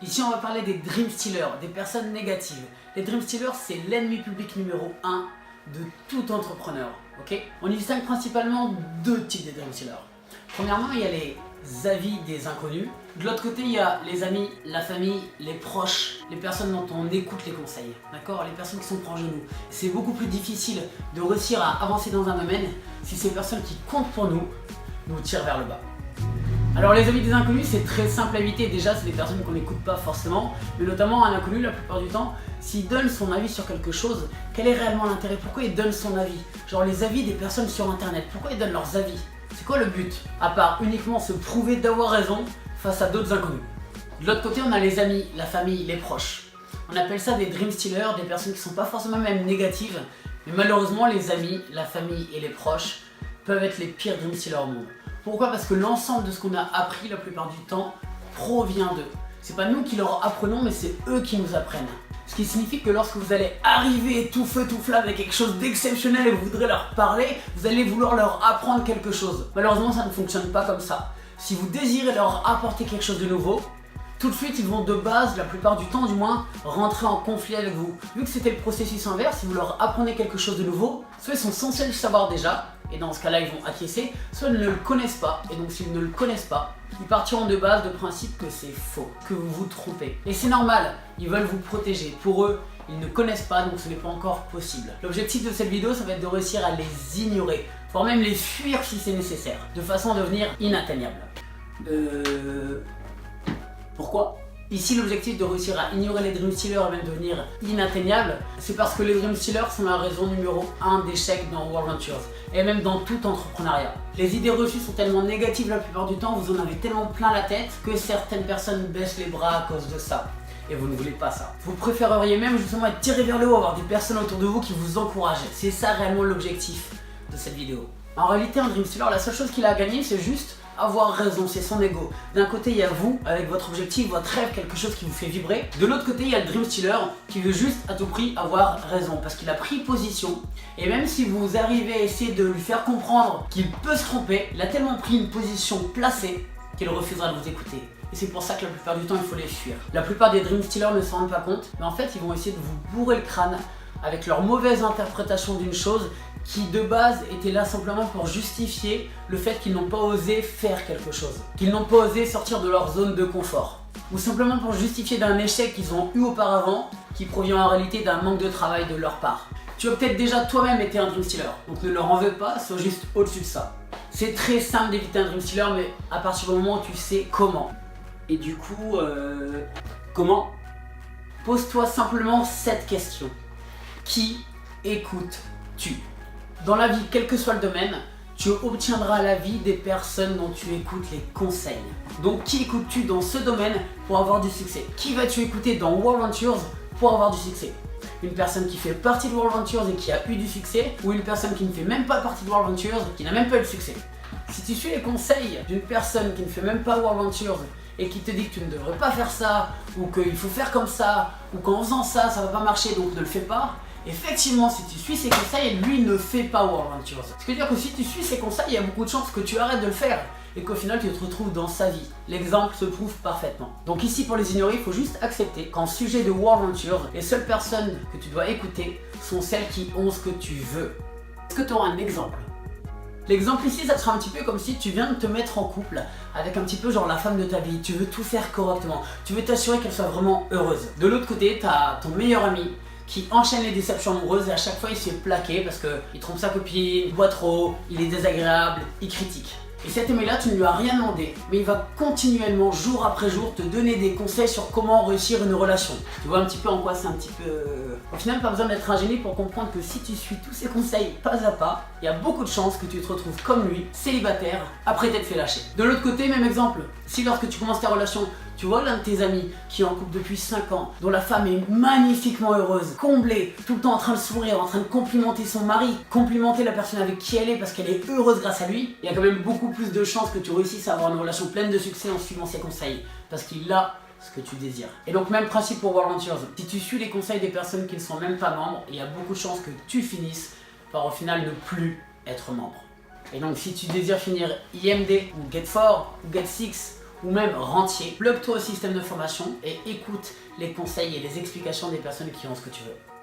Ici on va parler des Dream Stealers, des personnes négatives. Les Dream Stealers, c'est l'ennemi public numéro 1 de tout entrepreneur. Ok, on y distingue principalement deux types de Dream Stealers. Premièrement, il y a les avis des inconnus. De l'autre côté, il y a les amis, la famille, les proches, les personnes dont on écoute les conseils. D'accord, les personnes qui sont proches de nous. C'est beaucoup plus difficile de réussir à avancer dans un domaine si ces personnes qui comptent pour nous nous tirent vers le bas. Alors les avis des inconnus, c'est très simple à éviter. Déjà, c'est des personnes qu'on n'écoute pas forcément, mais notamment un inconnu, la plupart du temps, s'il donne son avis sur quelque chose, quel est réellement l'intérêt? Pourquoi il donne son avis? Genre les avis des personnes sur internet, pourquoi ils donnent leurs avis? C'est quoi le but? À part uniquement se prouver d'avoir raison face à d'autres inconnus. De l'autre côté, on a les amis, la famille, les proches. On appelle ça des Dream Stealers, des personnes qui ne sont pas forcément même négatives, mais malheureusement les amis, la famille et les proches peuvent être les pires Dream Stealers au monde. Pourquoi? Parce que l'ensemble de ce qu'on a appris la plupart du temps provient d'eux. C'est pas nous qui leur apprenons, mais c'est eux qui nous apprennent. Ce qui signifie que lorsque vous allez arriver tout feu tout flamme avec quelque chose d'exceptionnel et vous voudrez leur parler, vous allez vouloir leur apprendre quelque chose. Malheureusement, ça ne fonctionne pas comme ça. Si vous désirez leur apporter quelque chose de nouveau, tout de suite ils vont de base, la plupart du temps du moins, rentrer en conflit avec vous. Vu que c'était le processus inverse, si vous leur apprenez quelque chose de nouveau, soit ils sont censés le savoir déjà, et dans ce cas-là ils vont acquiescer, soit ils ne le connaissent pas, et donc s'ils ne le connaissent pas, ils partiront de base de principe que c'est faux, que vous vous trompez. Et c'est normal, ils veulent vous protéger. Pour eux, ils ne connaissent pas, donc ce n'est pas encore possible. L'objectif de cette vidéo, ça va être de réussir à les ignorer, voire même les fuir si c'est nécessaire, de façon à devenir inatteignable. Pourquoi? Ici, l'objectif de réussir à ignorer les Dream Stealers et même devenir inatteignable, c'est parce que les Dream Stealers sont la raison numéro 1 d'échec dans World Ventures et même dans tout entrepreneuriat. Les idées reçues sont tellement négatives la plupart du temps, vous en avez tellement plein la tête que certaines personnes baissent les bras à cause de ça. Et vous ne voulez pas ça. Vous préféreriez même justement être tiré vers le haut, avoir des personnes autour de vous qui vous encouragent. C'est ça réellement l'objectif de cette vidéo. En réalité, un Dream Stealer, la seule chose qu'il a à gagner, c'est juste avoir raison, c'est son ego. D'un côté, il y a vous, avec votre objectif, votre rêve, quelque chose qui vous fait vibrer. De l'autre côté, il y a le Dream Stealer qui veut juste à tout prix avoir raison, parce qu'il a pris position. Et même si vous arrivez à essayer de lui faire comprendre qu'il peut se tromper, il a tellement pris une position placée qu'il refusera de vous écouter. Et c'est pour ça que la plupart du temps, il faut les fuir. La plupart des Dream Stealers ne s'en rendent pas compte, mais en fait, ils vont essayer de vous bourrer le crâne avec leur mauvaise interprétation d'une chose qui de base était là simplement pour justifier le fait qu'ils n'ont pas osé faire quelque chose, qu'ils n'ont pas osé sortir de leur zone de confort, ou simplement pour justifier d'un échec qu'ils ont eu auparavant, qui provient en réalité d'un manque de travail de leur part. Tu as peut-être déjà toi-même été un Dream Stealer, donc ne leur en veux pas, sois juste au-dessus de ça. C'est très simple d'éviter un Dream Stealer, mais à partir du moment où tu sais comment. Et du coup, comment? Pose-toi simplement cette question. Qui écoutes-tu? Dans la vie, quel que soit le domaine, tu obtiendras la vie des personnes dont tu écoutes les conseils. Donc qui écoutes-tu dans ce domaine pour avoir du succès? Qui vas-tu écouter dans World Ventures pour avoir du succès? Une personne qui fait partie de World Ventures et qui a eu du succès, ou une personne qui ne fait même pas partie de World Ventures qui n'a même pas eu de succès? Si tu suis les conseils d'une personne qui ne fait même pas World Ventures et qui te dit que tu ne devrais pas faire ça, ou qu'il faut faire comme ça, ou qu'en faisant ça, ça va pas marcher donc ne le fais pas, effectivement, si tu suis ses conseils, lui ne fait pas World Ventures. Ce qui veut dire que si tu suis ses conseils, il y a beaucoup de chances que tu arrêtes de le faire et qu'au final tu te retrouves dans sa vie. L'exemple se prouve parfaitement. Donc ici, pour les ignorer, il faut juste accepter qu'en sujet de World Ventures, les seules personnes que tu dois écouter sont celles qui ont ce que tu veux. Est-ce que tu auras un exemple? L'exemple ici, ça sera un petit peu comme si tu viens de te mettre en couple avec un petit peu genre la femme de ta vie. Tu veux tout faire correctement, tu veux t'assurer qu'elle soit vraiment heureuse. De l'autre côté, tu as ton meilleur ami qui enchaîne les déceptions amoureuses et à chaque fois il se fait plaquer parce qu'il trompe sa copine, il boit trop, il est désagréable, il critique. Et cet aimé-là, tu ne lui as rien demandé, mais il va continuellement, jour après jour, te donner des conseils sur comment réussir une relation. Tu vois un petit peu en quoi c'est un petit peu... Au final, pas besoin d'être un génie pour comprendre que si tu suis tous ces conseils pas à pas, il y a beaucoup de chances que tu te retrouves comme lui, célibataire, après t'être fait lâcher. De l'autre côté, même exemple, si lorsque tu commences ta relation, tu vois l'un de tes amis qui est en couple depuis 5 ans, dont la femme est magnifiquement heureuse, comblée, tout le temps en train de sourire, en train de complimenter son mari, complimenter la personne avec qui elle est parce qu'elle est heureuse grâce à lui, il y a quand même beaucoup plus de chances que tu réussisses à avoir une relation pleine de succès en suivant ses conseils, parce qu'il a ce que tu désires. Et donc même principe pour World Ventures, si tu suis les conseils des personnes qui ne sont même pas membres, il y a beaucoup de chances que tu finisses par au final ne plus être membre. Et donc si tu désires finir IMD, ou Get4, ou Get6, ou même rentier, plug-toi au système de formation et écoute les conseils et les explications des personnes qui ont ce que tu veux.